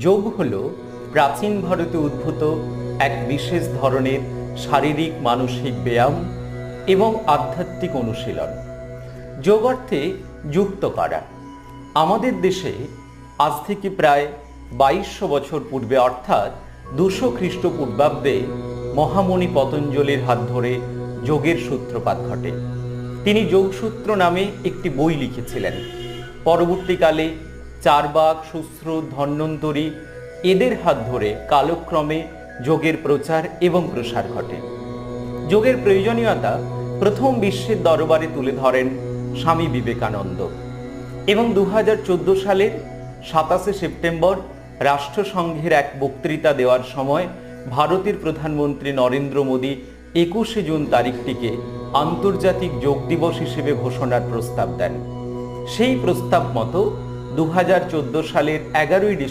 যোগ হল প্রাচীন ভারতে উদ্ভূত এক বিশেষ ধরনের শারীরিক মানসিক ব্যায়াম এবং আধ্যাত্মিক অনুশীলন। যোগ অর্থে যুক্ত করা। আমাদের দেশে আজ থেকে প্রায় 2200 বছর পূর্বে অর্থাৎ 200 খ্রিস্টপূর্বাব্দে মহামণি পতঞ্জলির হাত ধরে যোগের সূত্রপাত ঘটে। তিনি যোগসূত্র নামে একটি বই লিখেছিলেন। পরবর্তীকালে চারবাক, সুশ্রুত, ধন্বন্তরী এদের হাত ধরে কালক্রমে যোগের প্রচার এবং প্রসার ঘটে। যোগের প্রয়োজনীয়তা প্রথম বিশ্বের দরবারে তুলে ধরেন স্বামী বিবেকানন্দ এবং 2014 সালের 27 সেপ্টেম্বর রাষ্ট্রসংঘের এক বক্তৃতা দেওয়ার সময় ভারতের প্রধানমন্ত্রী নরেন্দ্র মোদী 21শে জুন তারিখটিকে আন্তর্জাতিক যোগ দিবস হিসেবে ঘোষণার প্রস্তাব দেন। সেই প্রস্তাব মতো 2014 সালের 11ই ডিসেম্বর